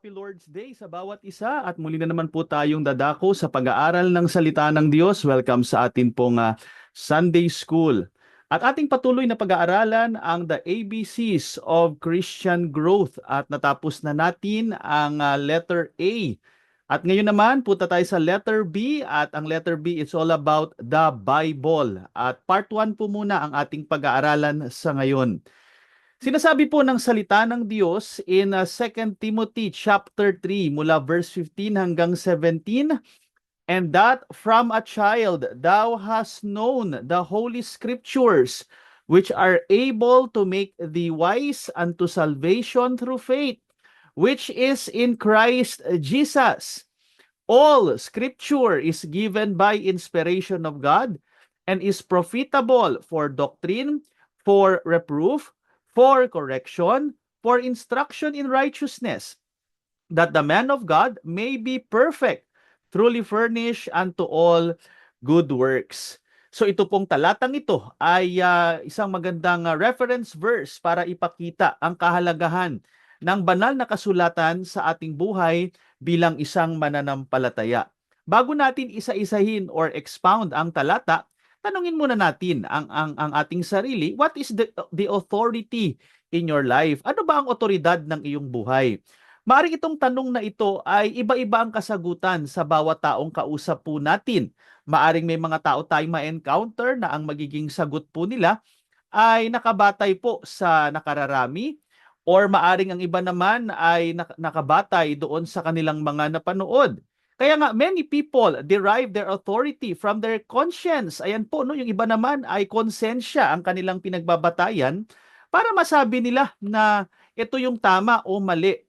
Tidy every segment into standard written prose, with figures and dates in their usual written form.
Happy Lord's Day sa bawat isa at muli na naman po tayong dadako sa pag-aaral ng salita ng Diyos. Welcome sa atin pong Sunday School. At ating patuloy na pag-aaralan ang the ABCs of Christian Growth at natapos na natin ang letter A. At ngayon naman punta tayo sa letter B at ang letter B is all about the Bible. At part 1 po muna ang ating pag-aaralan sa ngayon. Sinasabi po ng salita ng Diyos in 2 Timothy chapter 3 mula verse 15 hanggang 17, and that from a child thou hast known the holy scriptures, which are able to make thee wise unto salvation through faith, which is in Christ Jesus. All scripture is given by inspiration of God and is profitable for doctrine, for reproof, for correction, for instruction in righteousness, that the man of God may be perfect, truly furnished unto all good works. So ito pong talatang ito ay isang magandang reference verse para ipakita ang kahalagahan ng banal na kasulatan sa ating buhay bilang isang mananampalataya. Bago natin isa-isahin or expound ang talata, tanungin muna natin ang ating sarili, what is the authority in your life? Ano ba ang otoridad ng iyong buhay? Maaring itong tanong na ito ay iba-iba ang kasagutan sa bawat taong kausap po natin. Maaring may mga tao tayong ma-encounter na ang magiging sagot po nila ay nakabatay po sa nakararami, or maaring ang iba naman ay nakabatay doon sa kanilang mga napanood. Kaya nga, many people derive their authority from their conscience. Ayan po, no? Yung iba naman ay konsensya ang kanilang pinagbabatayan para masabi nila na ito yung tama o mali.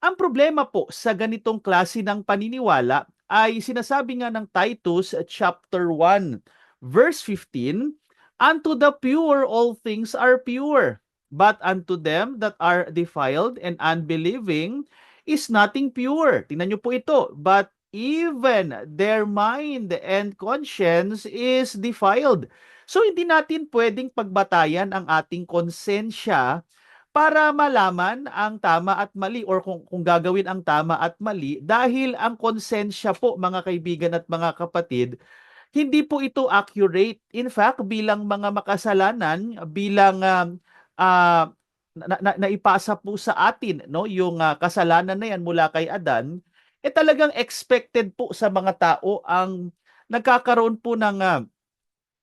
Ang problema po sa ganitong klase ng paniniwala ay sinasabi nga ng Titus chapter 1, verse 15, unto the pure all things are pure, but unto them that are defiled and unbelieving is nothing pure. Tingnan niyo po ito. But even their mind and conscience is defiled. So hindi natin pwedeng pagbatayan ang ating konsensya para malaman ang tama at mali, or kung gagawin ang tama at mali, dahil ang konsensya po, mga kaibigan at mga kapatid, hindi po ito accurate. In fact, bilang mga makasalanan, bilang naipasa po sa atin, no, yung kasalanan na yan mula kay Adan, talagang expected po sa mga tao ang nagkakaroon po ng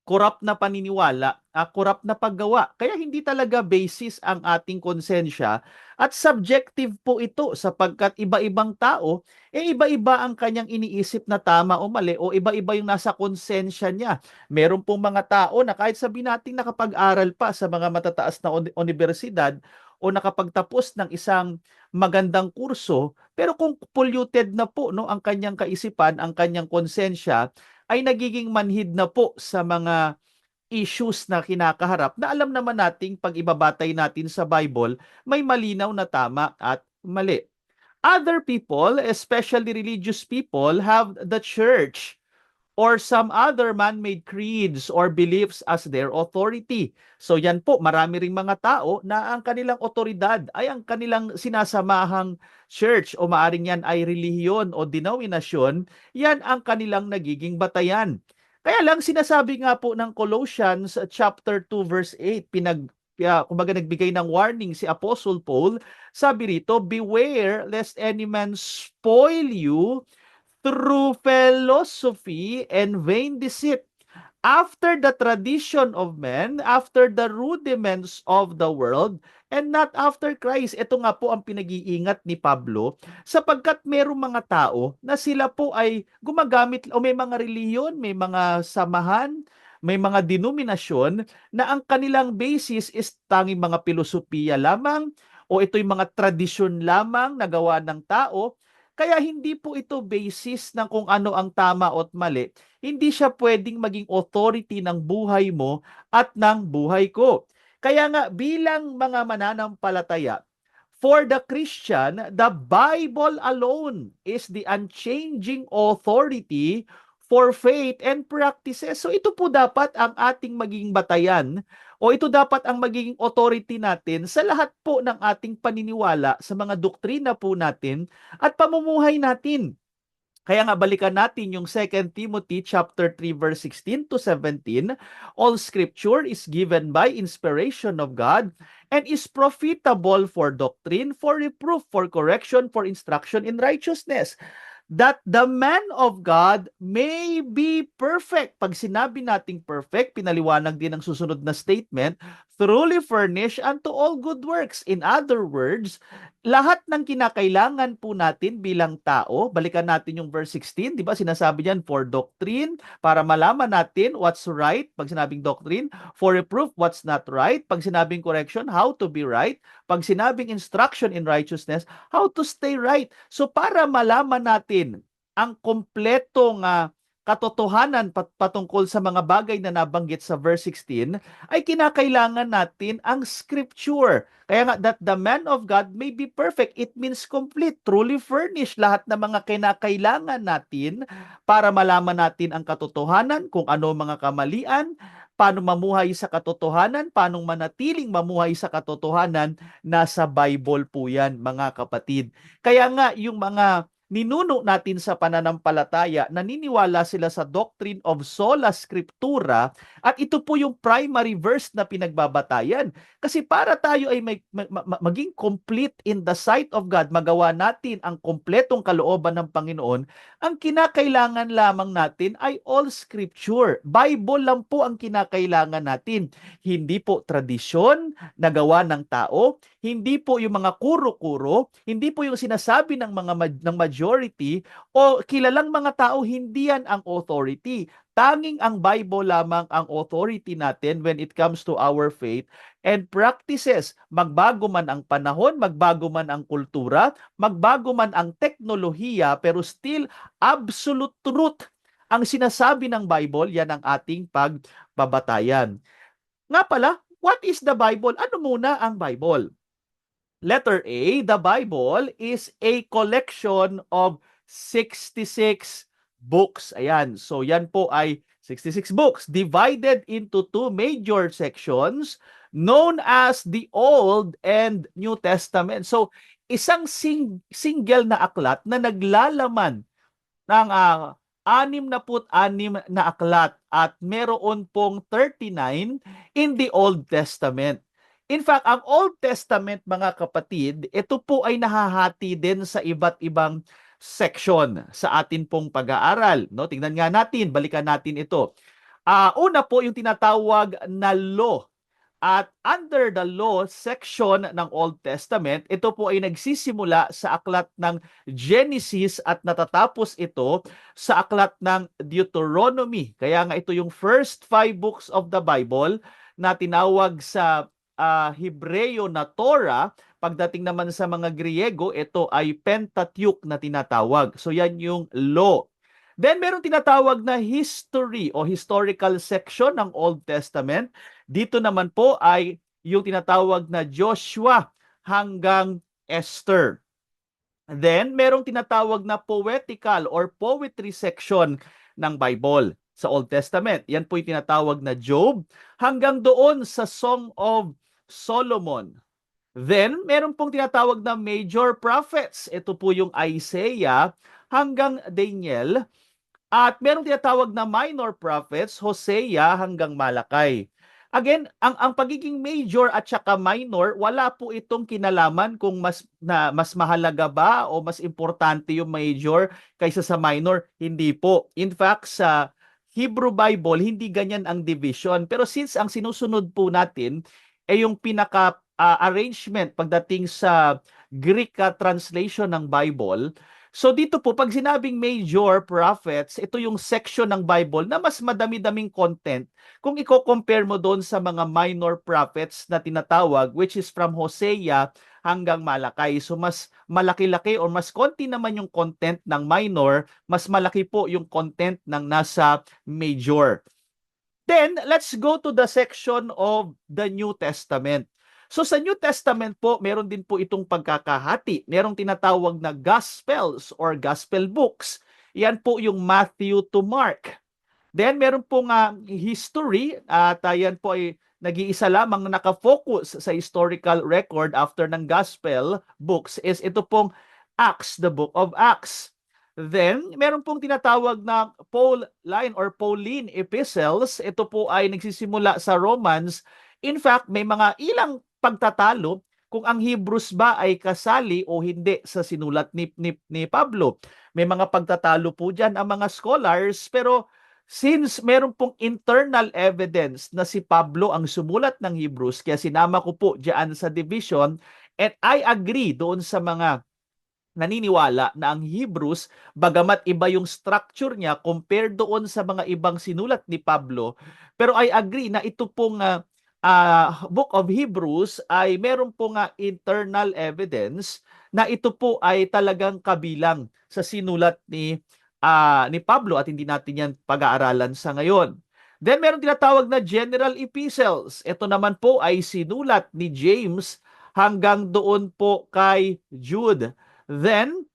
corrupt na paniniwala, corrupt na paggawa. Kaya hindi talaga basis ang ating konsensya, at subjective po ito sapagkat iba-ibang tao, iba-iba ang kanyang iniisip na tama o mali, o iba-iba yung nasa konsensya niya. Meron pong mga tao na kahit sabihin natin nakapag-aral pa sa mga matataas na universidad o nakapagtapos ng isang magandang kurso, pero kung polluted na po, no, ang kanyang kaisipan, ang kanyang konsensya, ay nagiging manhid na po sa mga issues na kinakaharap, na alam naman nating pag ibabatay natin sa Bible, may malinaw na tama at mali. Other people, especially religious people, have the church or some other man-made creeds or beliefs as their authority. So yan po, marami ring mga tao na ang kanilang otoridad ay ang kanilang sinasamahang church, o maaring yan ay relihiyon o denominasyon, yan ang kanilang nagiging batayan. Kaya lang sinasabi nga po ng Colossians chapter 2 verse 8, kumbaga nagbigay ng warning si Apostle Paul, sabi rito, beware lest any man spoil you through philosophy and vain deceit, after the tradition of men, after the rudiments of the world, and not after Christ. Ito nga po ang pinag-iingat ni Pablo, sapagkat merong mga tao na sila po ay gumagamit, o may mga reliyon, may mga samahan, may mga denominasyon na ang kanilang basis is tanging mga filosofiya lamang, o ito'y mga tradisyon lamang na gawa ng tao. Kaya hindi po ito basis ng kung ano ang tama at mali. Hindi siya pwedeng maging authority ng buhay mo at ng buhay ko. Kaya nga bilang mga mananampalataya, for the Christian, the Bible alone is the unchanging authority for faith and practices. So ito po dapat ang ating maging batayan O ito dapat ang magiging authority natin sa lahat po ng ating paniniwala, sa mga doktrina po natin at pamumuhay natin. Kaya nga balikan natin yung 2 Timothy chapter 3 verse 16 to 17. All scripture is given by inspiration of God and is profitable for doctrine, for reproof, for correction, for instruction in righteousness, that the man of God may be perfect. Pag sinabi nating perfect, pinaliwanag din ang susunod na statement, truly furnished unto all good works. In other words, lahat ng kinakailangan po natin bilang tao, balikan natin yung verse 16, di ba? Sinasabi diyan, for doctrine, para malaman natin what's right, pag sinabing doctrine, for reproof, what's not right, pag sinabing correction, how to be right, pag sinabing instruction in righteousness, how to stay right. So para malaman natin ang kompletong katotohanan patungkol sa mga bagay na nabanggit sa verse 16, ay kinakailangan natin ang scripture. Kaya nga, that the man of God may be perfect, it means complete, truly furnished, lahat ng mga kinakailangan natin para malaman natin ang katotohanan, kung ano mga kamalian, paano mamuhay sa katotohanan, paano manatiling mamuhay sa katotohanan. Nasa Bible po yan, mga kapatid. Kaya nga, yung mga ninuno natin sa pananampalataya, naniniwala sila sa doctrine of sola scriptura, at ito po yung primary verse na pinagbabatayan. Kasi para tayo ay maging complete in the sight of God, magawa natin ang kompletong kalooban ng Panginoon, ang kinakailangan lamang natin ay all scripture. Bible lang po ang kinakailangan natin. Hindi po tradisyon na gawa ng tao, hindi po yung mga kuro-kuro, hindi po yung sinasabi ng ng majority o kilalang mga tao, hindi yan ang authority. Tanging ang Bible lamang ang authority natin when it comes to our faith and practices. Magbago man ang panahon, magbago man ang kultura, magbago man ang teknolohiya, pero still absolute truth ang sinasabi ng Bible, yan ang ating pagbabatayan. Nga pala, what is the Bible? Ano muna ang Bible? Letter A, the Bible is a collection of 66 books. Ayan, so yan po ay 66 books divided into two major sections known as the Old and New Testament. So, isang single na aklat na naglalaman ng 66 na aklat at meron pong 39 in the Old Testament. In fact, ang Old Testament, mga kapatid, ito po ay nahahati din sa iba't ibang section sa atin pong pag-aaral. No? Tingnan nga natin, balikan natin ito. Una po yung tinatawag na law. At under the law section ng Old Testament, ito po ay nagsisimula sa aklat ng Genesis at natatapos ito sa aklat ng Deuteronomy. Kaya nga ito yung first 5 books of the Bible na tinawag sa Hebreo na Torah. Pagdating naman sa mga Griego, ito ay Pentateuch na tinatawag. So yan yung law. Then meron tinatawag na history o historical section ng Old Testament. Dito naman po ay yung tinatawag na Joshua hanggang Esther. Then merong tinatawag na poetical or poetry section ng Bible sa Old Testament. Yan po yung tinatawag na Job hanggang doon sa Song of Solomon. Then, meron pong tinatawag na major prophets. Ito po yung Isaiah hanggang Daniel. At merong tinatawag na minor prophets, Hosea hanggang Malakay. Again, ang pagiging major at saka minor, wala po itong kinalaman kung mas mahalaga ba o mas importante yung major kaysa sa minor. Hindi po. In fact, sa Hebrew Bible, hindi ganyan ang division. Pero since ang sinusunod po natin ay yung pinaka-arrangement pagdating sa Greek translation ng Bible, so dito po, pag sinabing major prophets, ito yung section ng Bible na mas madami-daming content kung i-compare mo doon sa mga minor prophets na tinatawag, which is from Hosea hanggang Malakay. So mas malaki-laki or mas konti naman yung content ng minor, mas malaki po yung content ng nasa major. Then, let's go to the section of the New Testament. So sa New Testament po, meron din po itong pagkakahati. Merong tinatawag na Gospels or Gospel books. Yan po yung Matthew to Mark. Then meron pong history at yan po ay nag-iisa lamang na nakafocus sa historical record after ng gospel books is ito pong Acts, the book of Acts. Then, meron pong tinatawag na Pauline or Pauline epistles. Ito po ay nagsisimula sa Romans. In fact, may mga ilang pagtatalo kung ang Hebrews ba ay kasali o hindi sa sinulat ni Pablo. May mga pagtatalo po dyan ang mga scholars, pero since meron pong internal evidence na si Pablo ang sumulat ng Hebrews, kaya sinama ko po dyan sa division, and I agree doon sa mga naniniwala na ang Hebrews, bagamat iba yung structure niya compared doon sa mga ibang sinulat ni Pablo, pero I agree na ito pong Book of Hebrews ay meron pong internal evidence na ito po ay talagang kabilang sa sinulat ni Pablo at hindi natin yan pag-aaralan sa ngayon. Then meron tinatawag na general epistles. Ito naman po ay sinulat ni James hanggang doon po kay Jude. Then,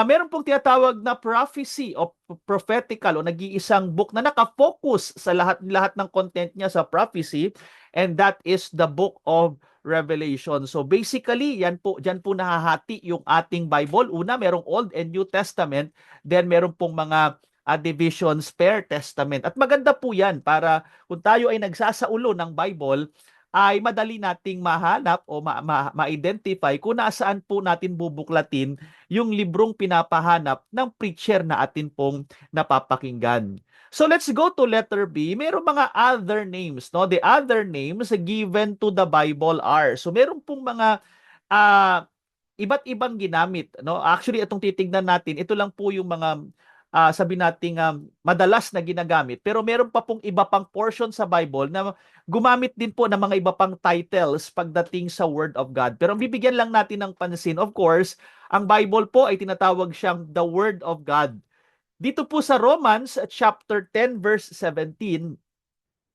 meron pong tinatawag na prophecy o prophetical o nag-iisang book na nakafocus sa lahat ng content niya sa prophecy, and that is the book of Revelation. So basically, diyan po nahahati yung ating Bible. Una, merong Old and New Testament, then meron pong mga divisions per testament. At maganda po yan para kung tayo ay nagsasaulo ng Bible, ay madali nating mahanap o ma-identify kung nasaan po natin bubuklatin yung librong pinapahanap ng preacher na atin pong napapakinggan. So let's go to letter B. Meron mga other names, no? The other names given to the Bible are. So meron pong mga iba't ibang ginamit, no? Actually, itong titignan natin, ito lang po yung mga sabi nating madalas na ginagamit. Pero meron pa pong iba pang portion sa Bible na gumamit din po ng mga iba pang titles pagdating sa Word of God. Pero ang bibigyan lang natin ng pansin, of course, ang Bible po ay tinatawag siyang the Word of God. Dito po sa Romans chapter 10 verse 17,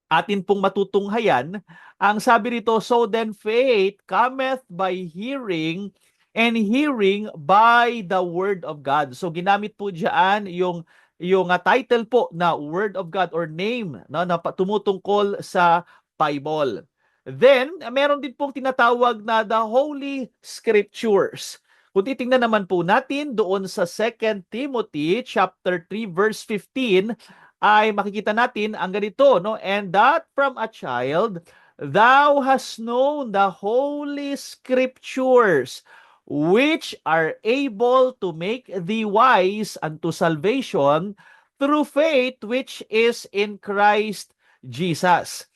atin pong matutunghayan, ang sabi rito, so then faith cometh by hearing, and hearing by the Word of God. So ginamit po diyan yung title po na Word of God or name, no, na tumutungkol sa Bible. Then, meron din pong tinatawag na the Holy Scriptures. Kung titingnan naman po natin doon sa 2 Timothy chapter 3 verse 15, ay makikita natin ang ganito, no? And that from a child thou hast known the Holy Scriptures, which are able to make thee wise unto salvation through faith which is in Christ Jesus.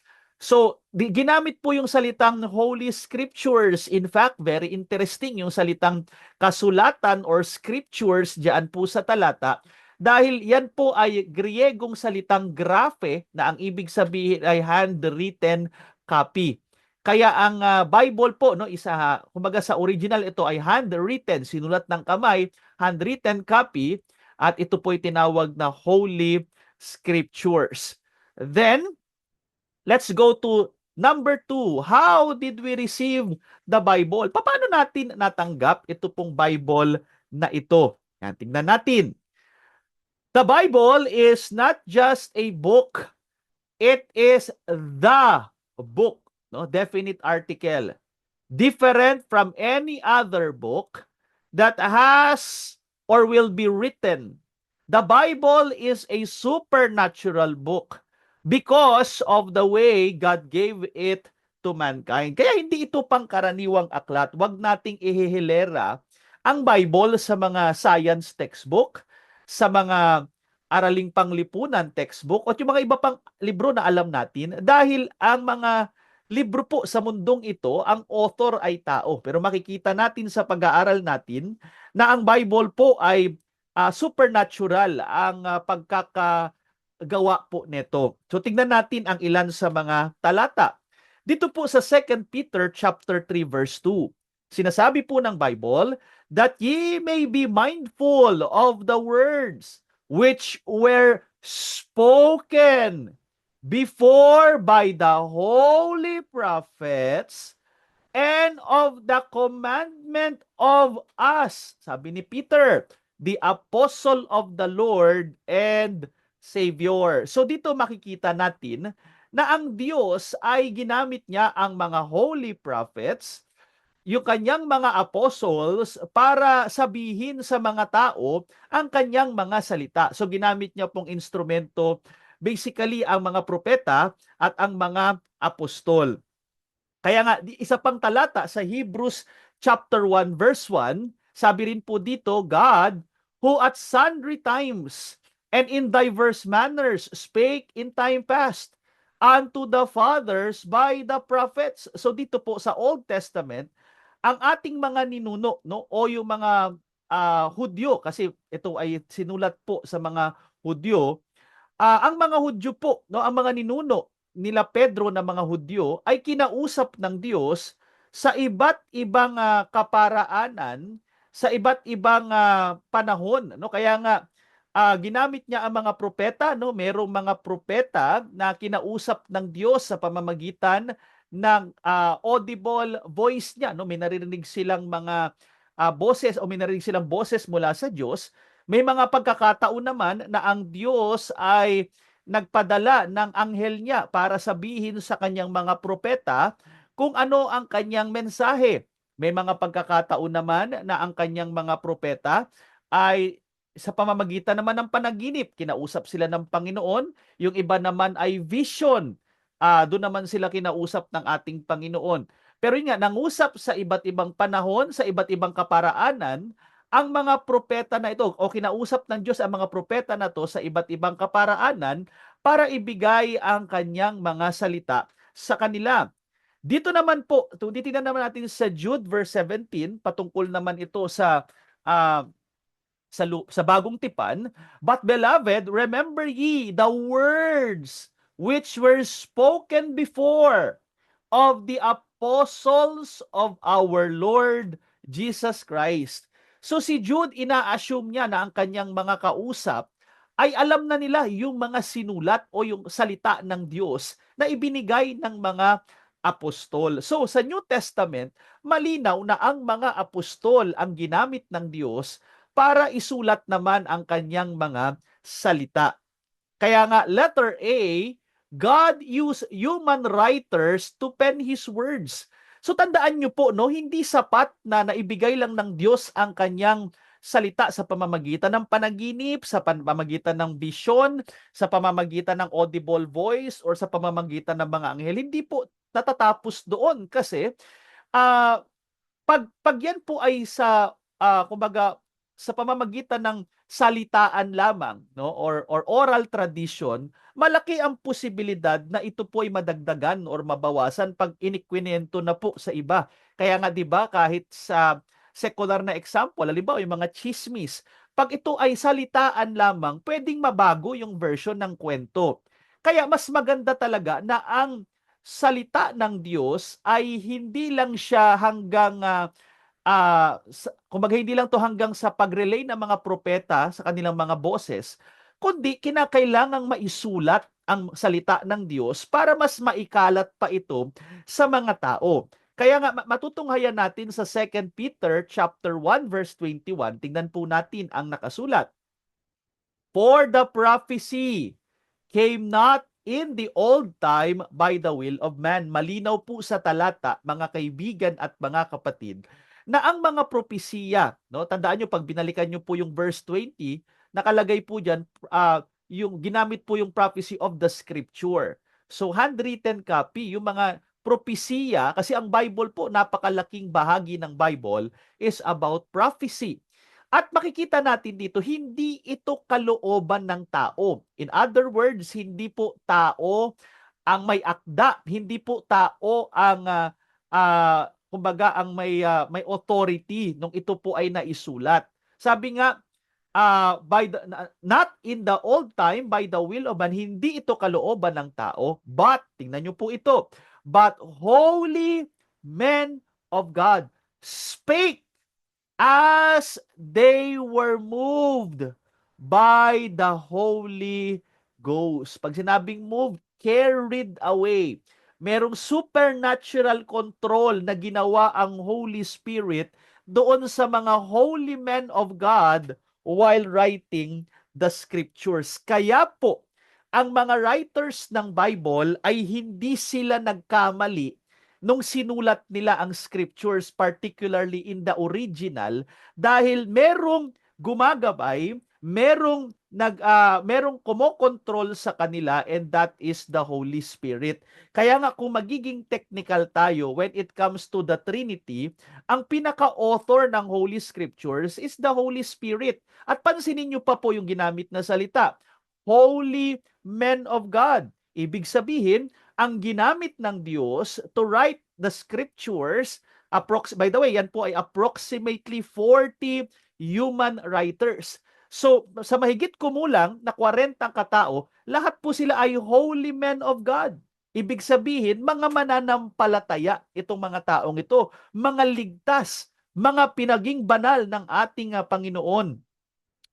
So, ginamit po yung salitang Holy Scriptures. In fact, very interesting yung salitang kasulatan or scriptures diyan po sa talata. Dahil yan po ay Griegong salitang graphe na ang ibig sabihin ay handwritten copy. Kaya ang Bible po, no, kumbaga sa original ito ay handwritten, sinulat ng kamay, handwritten copy, at ito po ay tinawag na Holy Scriptures. Then, let's go to number 2. How did we receive the Bible? Paano natin natanggap ito pong Bible na ito? Yan, tingnan natin. The Bible is not just a book, it is the book, no? Definite article. Different from any other book that has or will be written. The Bible is a supernatural book because of the way God gave it to mankind. Kaya hindi ito pangkaraniwang aklat. Huwag nating ihihilera ang Bible sa mga science textbook, sa mga araling panglipunan textbook, at yung mga iba pang libro na alam natin, dahil ang mga libro po sa mundong ito, ang author ay tao. Pero makikita natin sa pag-aaral natin na ang Bible po ay supernatural ang pagkakagawa po nito. So tingnan natin ang ilan sa mga talata. Dito po sa 2 Peter chapter 3 verse 2. Sinasabi po ng Bible that ye may be mindful of the words which were spoken before by the holy prophets and of the commandment of us, sabi ni Peter, the apostle of the Lord and Savior. So dito makikita natin na ang Diyos ay ginamit niya ang mga holy prophets, yung kanyang mga apostles, para sabihin sa mga tao ang kanyang mga salita. So ginamit niya pong instrumento basically ang mga propeta at ang mga apostol. Kaya nga, isa pang talata sa Hebrews chapter 1 verse 1, sabi rin po dito, God, who at sundry times and in diverse manners spake in time past unto the fathers by the prophets. So dito po sa Old Testament, ang ating mga ninuno, no, o yung mga Hudyo, kasi ito ay sinulat po sa mga Hudyo. Ang mga Hudyo po, no, ang mga ninuno nila Pedro na mga Hudyo ay kinausap ng Diyos sa iba't ibang kaparaanan, sa iba't ibang panahon, no? Kaya nga ginamit niya ang mga propeta, no? Merong mga propeta na kinausap ng Diyos sa pamamagitan ng audible voice niya, no? May naririnig silang mga boses, o may naririnig silang boses mula sa Diyos. May mga pagkakataon naman na ang Diyos ay nagpadala ng anghel niya para sabihin sa kanyang mga propeta kung ano ang kanyang mensahe. May mga pagkakataon naman na ang kanyang mga propeta ay sa pamamagitan naman ng panaginip, kinausap sila ng Panginoon. Yung iba naman ay vision. Doon naman sila kinausap ng ating Panginoon. Pero yun nga, nangusap sa iba't ibang panahon, sa iba't ibang kaparaanan, ang mga propeta na ito, o kinausap ng Diyos ang mga propeta na to sa iba't ibang kaparaanan para ibigay ang kanyang mga salita sa kanila. Dito naman po, titingnan naman natin sa Jude verse 17, patungkol naman ito uh, sa bagong tipan. But beloved, remember ye the words which were spoken before of the apostles of our Lord Jesus Christ. So si Jude, ina-assume niya na ang kanyang mga kausap ay alam na nila yung mga sinulat o yung salita ng Diyos na ibinigay ng mga apostol. So sa New Testament, malinaw na ang mga apostol ang ginamit ng Diyos para isulat naman ang kanyang mga salita. Kaya nga, letter A, God used human writers to pen His words. So tandaan nyo po, no, hindi sapat na naibigay lang ng Diyos ang kanyang salita sa pamamagitan ng panaginip, sa pamamagitan ng vision, sa pamamagitan ng audible voice, or sa pamamagitan ng mga anghel. Hindi po natatapos doon kasi uh, pag yan po ay kumbaga sa pamamagitan ng salitaan lamang, no, or oral tradition, malaki ang posibilidad na ito po ay madagdagan or mabawasan pag inikwinento na po sa iba. Kaya nga 'di ba, kahit sa secular na example, halimbawa yung mga chismis, pag ito ay salitaan lamang, pwedeng mabago yung version ng kwento. Kaya mas maganda talaga na ang salita ng Diyos ay hindi lang siya hanggang kumbaga hindi lang to hanggang sa pag-relay ng mga propeta sa kanilang mga boses, kundi kinakailangang maisulat ang salita ng Diyos para mas maikalat pa ito sa mga tao. Kaya nga matutunghayan natin sa 2 Peter chapter 1 verse 21. Tingnan po natin ang nakasulat. For the prophecy came not in the old time by the will of man. Malinaw po sa talata, mga kaibigan at mga kapatid, na ang mga propesiya, no, tandaan nyo, pag binalikan nyo po yung verse 20, nakalagay po dyan, yung ginamit po yung prophecy of the scripture. So, handwritten copy, yung mga propesiya, kasi ang Bible po, napakalaking bahagi ng Bible is about prophecy. At makikita natin dito, hindi ito kalooban ng tao. In other words, hindi po tao ang may akda, hindi po tao ang kumbaga ang may authority nung ito po ay naisulat. Sabi nga, not in the old time by the will of man, hindi ito kalooban ng tao, but tingnan niyo po ito, but holy men of God spake as they were moved by the Holy Ghost. Pag sinabing moved, carried away. Merong supernatural control na ginawa ang Holy Spirit doon sa mga holy men of God while writing the scriptures. Kaya po, ang mga writers ng Bible ay hindi sila nagkamali nung sinulat nila ang scriptures, particularly in the original, dahil merong gumagabay, merong kumokontrol sa kanila, and that is the Holy Spirit. Kaya nga kung magiging technical tayo when it comes to the Trinity, ang pinaka-author ng Holy Scriptures is the Holy Spirit. At pansinin niyo pa po yung ginamit na salita, Holy Men of God. Ibig sabihin, ang ginamit ng Diyos to write the scriptures, by the way, yan po ay approximately 40 human writers. So, sa mahigit kumulang na 40 katao, lahat po sila ay holy men of God. Ibig sabihin, mga mananampalataya itong mga taong ito, mga ligtas, mga pinaging banal ng ating Panginoon.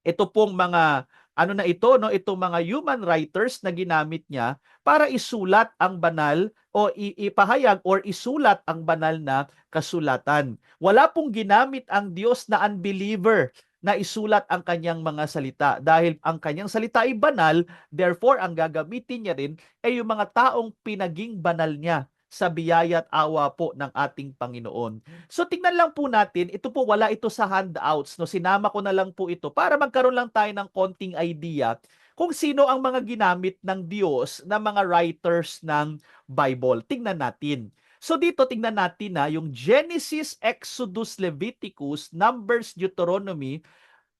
Ito pong mga ano na ito, no, itong mga human writers na ginamit niya para isulat ang banal o ipahayag or isulat ang banal na kasulatan. Wala pong ginamit ang Diyos na unbeliever na isulat ang kanyang mga salita dahil ang kanyang salita ay banal, therefore ang gagamitin niya rin ay yung mga taong pinaging banal niya sa biyaya at awa po ng ating Panginoon. So tingnan lang po natin, ito po wala ito sa handouts, no, sinama ko na lang po ito para magkaroon lang tayo ng konting idea kung sino ang mga ginamit ng Diyos na mga writers ng Bible. Tingnan natin. So dito tingnan natin na yung Genesis, Exodus, Leviticus, Numbers, Deuteronomy.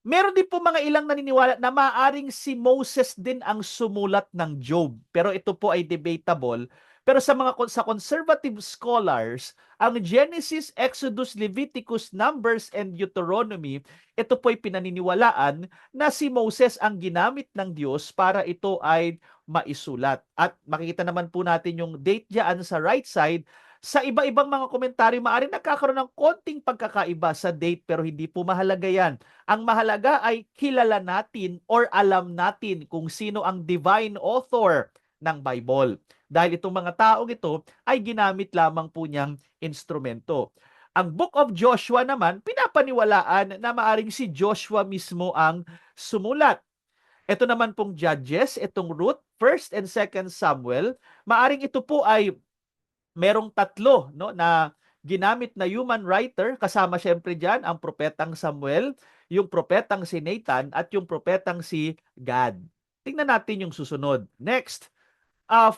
Meron din po mga ilang naniniwala na maaring si Moses din ang sumulat ng Job. Pero ito po ay debatable. Pero sa conservative scholars, ang Genesis, Exodus, Leviticus, Numbers, and Deuteronomy, ito po ay pinaniniwalaan na si Moses ang ginamit ng Diyos para ito ay maisulat. At makikita naman po natin yung date diyan sa right side. Sa iba-ibang mga komentaryo, maaaring nagkakaroon ng konting pagkakaiba sa date pero hindi po mahalaga yan. Ang mahalaga ay kilala natin or alam natin kung sino ang divine author ng Bible. Dahil itong mga taong ito ay ginamit lamang po niyang instrumento. Ang Book of Joshua naman, pinapaniwalaan na maaring si Joshua mismo ang sumulat. Ito naman pong Judges, itong Ruth, 1st and 2nd Samuel, maaring ito po ay merong tatlo, no, na ginamit na human writer, kasama syempre diyan ang propetang Samuel, yung propetang si Nathan, at yung propetang si Gad. Tingnan natin yung susunod. Next,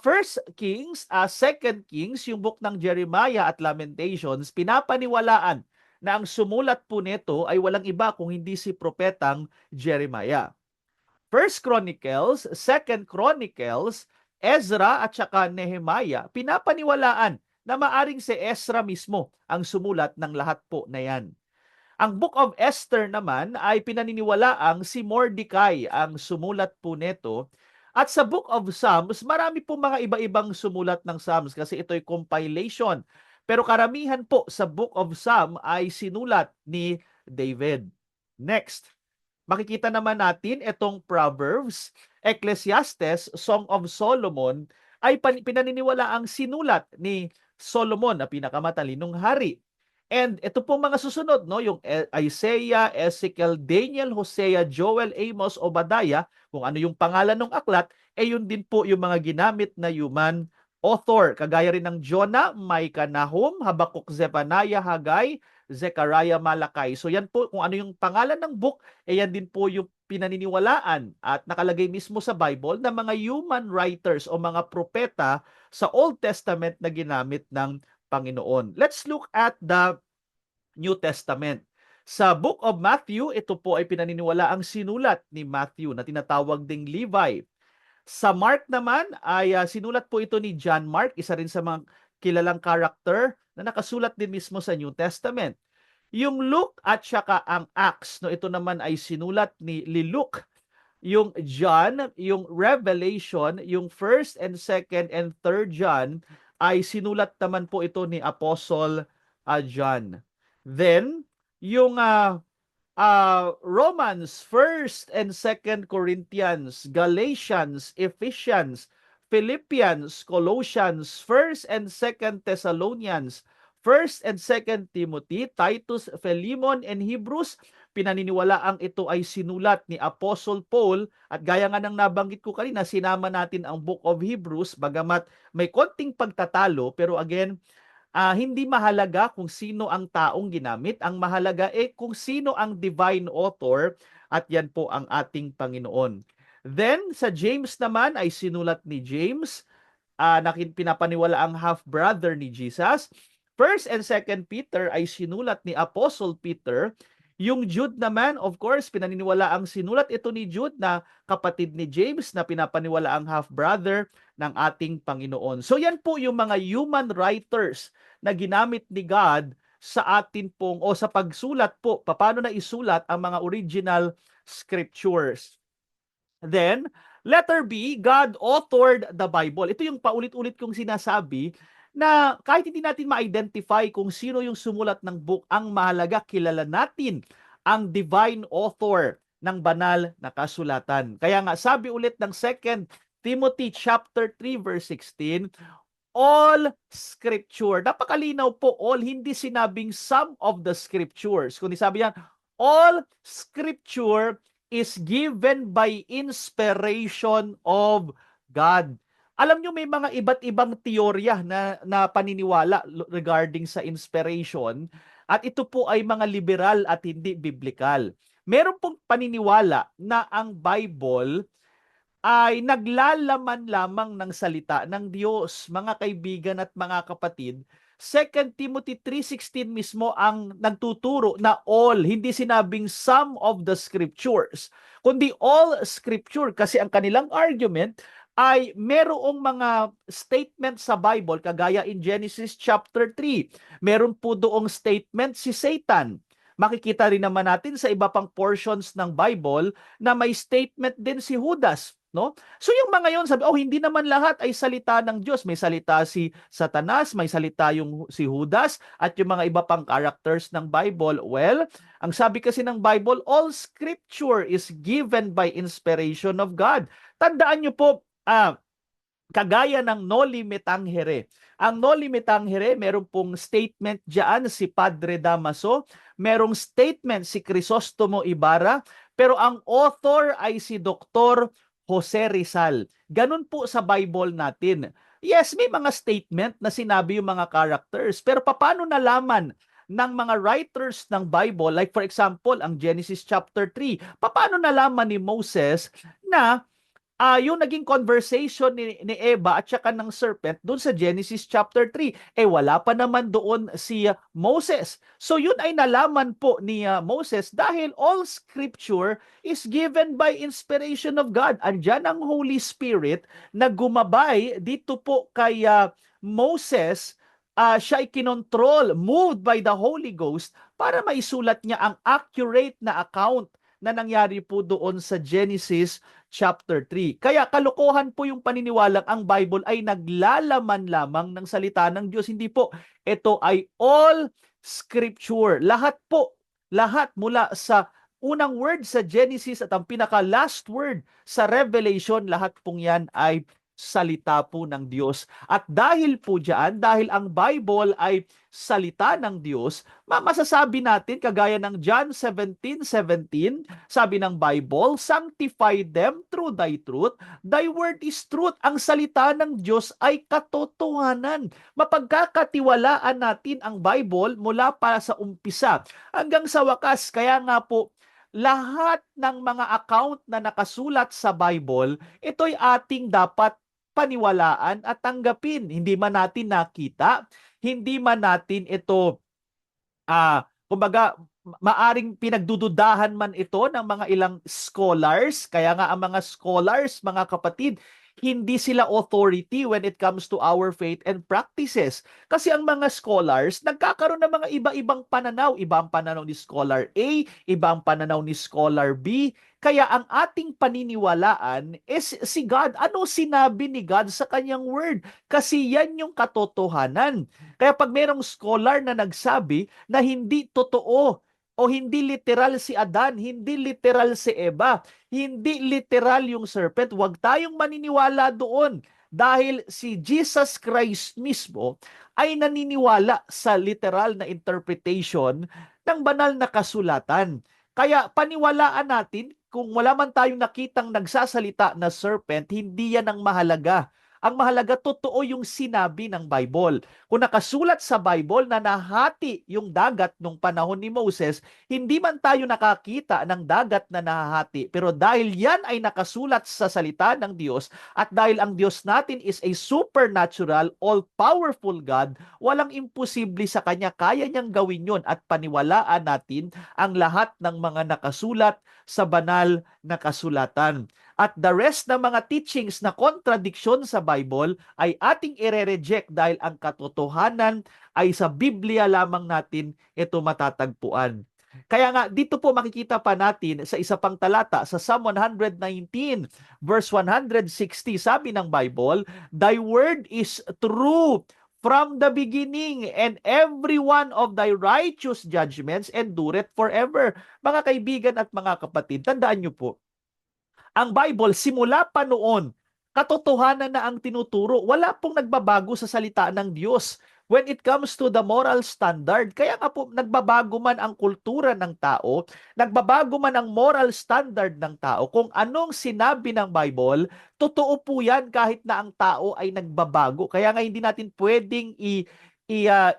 First Kings, Second Kings, yung book ng Jeremiah at Lamentations, pinapaniwalaan na ang sumulat po nito ay walang iba kung hindi si propetang Jeremiah. First Chronicles, Second Chronicles, Ezra at saka Nehemiah, pinapaniwalaan na maaring si Ezra mismo ang sumulat ng lahat po na yan. Ang Book of Esther naman ay pinaniniwalaang si Mordecai ang sumulat po nito. At sa Book of Psalms, marami po mga iba-ibang sumulat ng Psalms kasi ito'y compilation. Pero karamihan po sa Book of Psalms ay sinulat ni David. Next, makikita naman natin itong Proverbs, Ecclesiastes, Song of Solomon ay pinaniniwala ang sinulat ni Solomon na pinakamatalinong hari. And ito pong mga susunod, no, yung Isaiah, Ezekiel, Daniel, Hosea, Joel, Amos, Obadiah, kung ano yung pangalan ng aklat, yun din po yung mga ginamit na human author. Kagaya rin ng Jonah, Micah, Nahum, Habakuk, Zephaniah, Haggai, Zechariah, Malakay. So yan po, kung ano yung pangalan ng book, yan din po yung pinaniniwalaan at nakalagay mismo sa Bible na mga human writers o mga propeta sa Old Testament na ginamit ng Panginoon. Let's look at the New Testament. Sa Book of Matthew, ito po ay pinaniniwala ang sinulat ni Matthew na tinatawag ding Levi. Sa Mark naman ay sinulat po ito ni John Mark, isa rin sa mga kilalang character na nakasulat din mismo sa New Testament. Yung Luke at saka ang Acts, no, ito naman ay sinulat ni Luke. Yung John, yung Revelation, yung 1st and 2nd and 3rd John ay sinulat naman po ito ni Apostle John. Then, yung Romans, 1st and 2nd Corinthians, Galatians, Ephesians, Philippians, Colossians, 1st and 2nd Thessalonians, 1st and 2nd Timothy, Titus, Philemon, and Hebrews, pinaniniwalaang ito ay sinulat ni Apostle Paul at gaya nga ng nabanggit ko kanina, sinama natin ang Book of Hebrews bagamat may konting pagtatalo pero again, hindi mahalaga kung sino ang taong ginamit. Ang mahalaga kung sino ang divine author at yan po ang ating Panginoon. Then, sa James naman ay sinulat ni James na pinapaniwala ang half-brother ni Jesus. First and Second Peter ay sinulat ni Apostle Peter. Yung Jude naman, of course, pinaniniwala ang sinulat ito ni Jude na kapatid ni James na pinapaniwala ang half-brother ng ating Panginoon. So yan po yung mga human writers na ginamit ni God sa atin pong o sa pagsulat po, paano na isulat ang mga original scriptures. Then, letter B, God authored the Bible. Ito yung paulit-ulit kong sinasabi na kahit hindi natin ma-identify kung sino yung sumulat ng book, ang mahalaga kilala natin ang divine author ng banal na kasulatan. Kaya nga sabi ulit ng 2 Timothy chapter 3 verse 16, all scripture. Napakalinaw po, all, hindi sinabing some of the scriptures. Kundi sabi yan, all scripture is given by inspiration of God. Alam nyo, may mga iba't ibang teorya na paniniwala regarding sa inspiration at ito po ay mga liberal at hindi biblical. Meron pong paniniwala na ang Bible ay naglalaman lamang ng salita ng Diyos. Mga kaibigan at mga kapatid, 2 Timothy 3:16 mismo ang nagtuturo na all, hindi sinabing some of the scriptures, kundi all scripture kasi ang kanilang argument ay merong mga statement sa Bible kagaya in Genesis chapter 3. Meron po doong statement si Satan. Makikita rin naman natin sa iba pang portions ng Bible na may statement din si Judas. No? So yung mga yon sabi, hindi naman lahat ay salita ng Diyos. May salita si Satanas, may salita yung si Judas, at yung mga iba pang characters ng Bible. Well, ang sabi kasi ng Bible, all scripture is given by inspiration of God. Tandaan nyo po, kagaya ng noli me tangere. Ang noli me tangere, meron pong statement diyan si Padre Damaso, merong statement si Crisostomo Ibarra, pero ang author ay si Dr. Jose Rizal. Ganun po sa Bible natin. Yes, may mga statement na sinabi yung mga characters, pero paano nalaman ng mga writers ng Bible, like for example, ang Genesis chapter 3, paano nalaman ni Moses na yung naging conversation ni Eva at saka ng serpent doon sa Genesis chapter 3, wala pa naman doon si Moses. So yun ay nalaman po ni Moses dahil all scripture is given by inspiration of God. Andyan ang Holy Spirit na gumabay dito po kay Moses. Siya ay kinontrol, moved by the Holy Ghost para maisulat niya ang accurate na account na nangyari po doon sa Genesis chapter 3. Kaya kalokohan po yung paniniwalang ang Bible ay naglalaman lamang ng salita ng Diyos. Hindi po. Ito ay all scripture. Lahat po. Lahat mula sa unang word sa Genesis at ang pinaka-last word sa Revelation, lahat pong yan ay salita po ng Diyos. At dahil po dyan, dahil ang Bible ay salita ng Diyos, masasabi natin, kagaya ng John 17:17, sabi ng Bible, sanctify them through thy truth, thy word is truth. Ang salita ng Diyos ay katotohanan. Mapagkakatiwalaan natin ang Bible mula pa sa umpisa hanggang sa wakas. Kaya nga po, lahat ng mga account na nakasulat sa Bible, ito'y ating dapat paniwalaan at tanggapin. Hindi man natin nakita, hindi man natin ito, kumbaga, maaring pinagdududahan man ito ng mga ilang scholars. Kaya nga ang mga scholars, mga kapatid, hindi sila authority when it comes to our faith and practices. Kasi ang mga scholars, nagkakaroon ng mga iba-ibang pananaw. Iba ang pananaw ni Scholar A, iba ang pananaw ni Scholar B. Kaya ang ating paniniwalaan is si God. Ano sinabi ni God sa kanyang word? Kasi yan yung katotohanan. Kaya pag merong scholar na nagsabi na hindi totoo o hindi literal si Adan, hindi literal si Eva, hindi literal yung serpent, huwag tayong maniniwala doon. Dahil si Jesus Christ mismo ay naniniwala sa literal na interpretation ng banal na kasulatan. Kaya paniwalaan natin, kung wala man tayong nakitang nagsasalita na serpent, hindi yan ang mahalaga. Ang mahalaga, totoo yung sinabi ng Bible. Kung nakasulat sa Bible na nahati yung dagat nung panahon ni Moses, hindi man tayo nakakita ng dagat na nahahati. Pero dahil yan ay nakasulat sa salita ng Diyos, at dahil ang Diyos natin is a supernatural, all-powerful God, walang imposible sa Kanya. Kaya niyang gawin yun at paniwalaan natin ang lahat ng mga nakasulat sa banal na kasulatan. At the rest ng mga teachings na kontradiksyon sa Bible ay ating ire-reject dahil ang katotohanan ay sa Biblia lamang natin ito matatagpuan. Kaya nga, dito po makikita pa natin sa isa pang talata, sa Psalm 119, verse 160, sabi ng Bible, "Thy word is true from the beginning, and every one of thy righteous judgments endureth forever." Mga kaibigan at mga kapatid, tandaan niyo po, ang Bible, simula pa noon, katotohanan na ang tinuturo. Wala pong nagbabago sa salita ng Diyos when it comes to the moral standard. Kaya nga po, nagbabago man ang kultura ng tao, nagbabago man ang moral standard ng tao, kung anong sinabi ng Bible, totoo po yan kahit na ang tao ay nagbabago. Kaya nga hindi natin pwedeng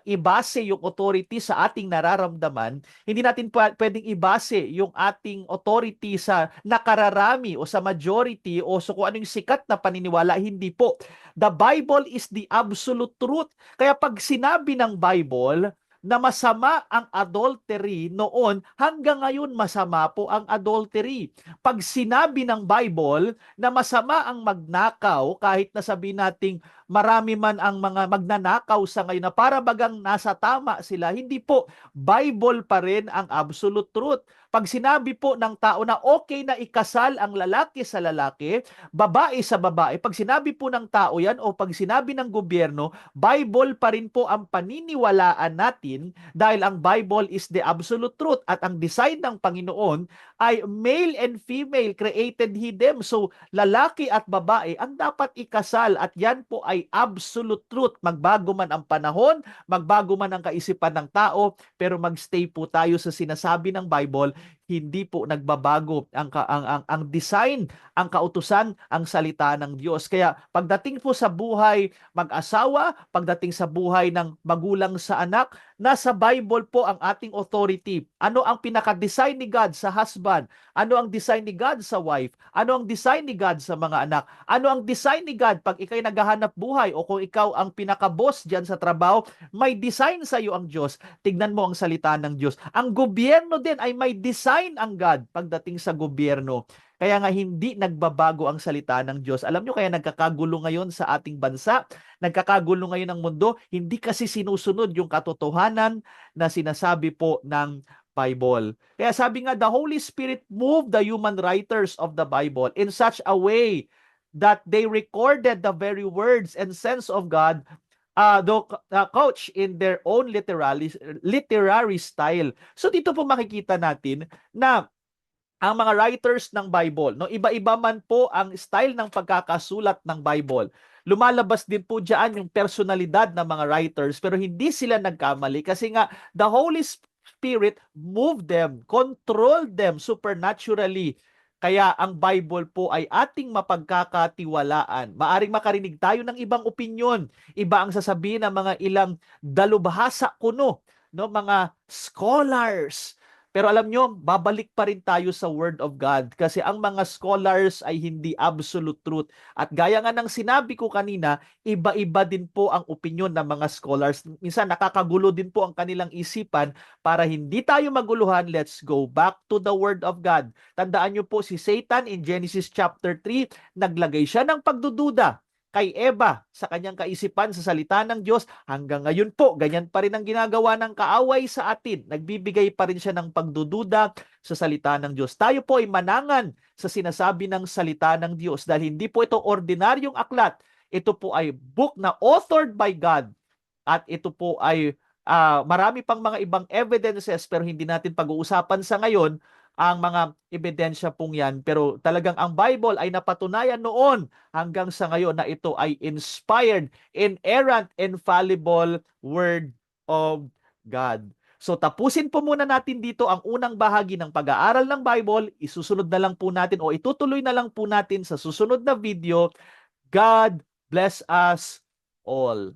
ibase yung authority sa ating nararamdaman. Hindi natin pwedeng ibase yung ating authority sa nakararami o sa majority o sa kung ano yung sikat na paniniwala. Hindi po. The Bible is the absolute truth. Kaya pag sinabi ng Bible na masama ang adultery noon, hanggang ngayon masama po ang adultery. Pag sinabi ng Bible na masama ang magnakaw, kahit na sabihin nating marami man ang mga magnanakaw sa ngayon na para bagang nasa tama sila, hindi po. Bible pa rin ang absolute truth. Pag sinabi po ng tao na okay na ikasal ang lalaki sa lalaki, babae sa babae, pag sinabi po ng tao yan o pag sinabi ng gobyerno, Bible pa rin po ang paniniwalaan natin dahil ang Bible is the absolute truth at ang design ng Panginoon ay male and female, created He them. So, lalaki at babae ang dapat ikasal at yan po ay absolute truth. Magbago man ang panahon, magbago man ang kaisipan ng tao, pero magstay po tayo sa sinasabi ng Bible, hindi po nagbabago ang design, ang kautusan, ang salita ng Diyos. Kaya pagdating po sa buhay mag-asawa, pagdating sa buhay ng magulang sa anak, nasa Bible po ang ating authority. Ano ang pinaka-design ni God sa husband? Ano ang design ni God sa wife? Ano ang design ni God sa mga anak? Ano ang design ni God pag ikay naghahanap buhay o kung ikaw ang pinaka-boss dyan sa trabaho, may design sa iyo ang Diyos. Tignan mo ang salita ng Diyos. Ang gobyerno din ay may design ang God pagdating sa gobyerno. Kaya nga hindi nagbabago ang salita ng Diyos. Alam nyo kaya nagkakagulo ngayon sa ating bansa, nagkakagulo ngayon ng mundo, hindi kasi sinusunod yung katotohanan na sinasabi po ng Bible. Kaya sabi nga, the Holy Spirit moved the human writers of the Bible in such a way that they recorded the very words and sense of God, though couched in their own literary style. So dito po makikita natin na ang mga writers ng Bible, no, iba-iba man po ang style ng pagkakasulat ng Bible. Lumalabas din po diyan yung personalidad ng mga writers, pero hindi sila nagkamali kasi nga the Holy Spirit moved them, controlled them supernaturally. Kaya ang Bible po ay ating mapagkakatiwalaan. Maaring makarinig tayo ng ibang opinyon. Iba ang sasabihin ng mga ilang dalubhasa kuno, no, mga scholars. Pero alam nyo, babalik pa rin tayo sa Word of God kasi ang mga scholars ay hindi absolute truth. At gaya nga ng sinabi ko kanina, iba-iba din po ang opinion ng mga scholars. Minsan nakakagulo din po ang kanilang isipan. Para hindi tayo maguluhan, let's go back to the Word of God. Tandaan nyo po si Satan in Genesis chapter 3, naglagay siya ng pagdududa kay Eva sa kanyang kaisipan sa salita ng Diyos. Hanggang ngayon po, ganyan pa rin ang ginagawa ng kaaway sa atin. Nagbibigay pa rin siya ng pagdududa sa salita ng Diyos. Tayo po ay manangan sa sinasabi ng salita ng Diyos dahil hindi po ito ordinaryong aklat. Ito po ay book na authored by God at ito po ay marami pang mga ibang evidences pero hindi natin pag-uusapan sa ngayon ang mga ebidensya pong yan. Pero talagang ang Bible ay napatunayan noon hanggang sa ngayon na ito ay inspired, inerrant, infallible Word of God. So tapusin po muna natin dito ang unang bahagi ng pag-aaral ng Bible. Isusunod na lang po natin o itutuloy na lang po natin sa susunod na video. God bless us all.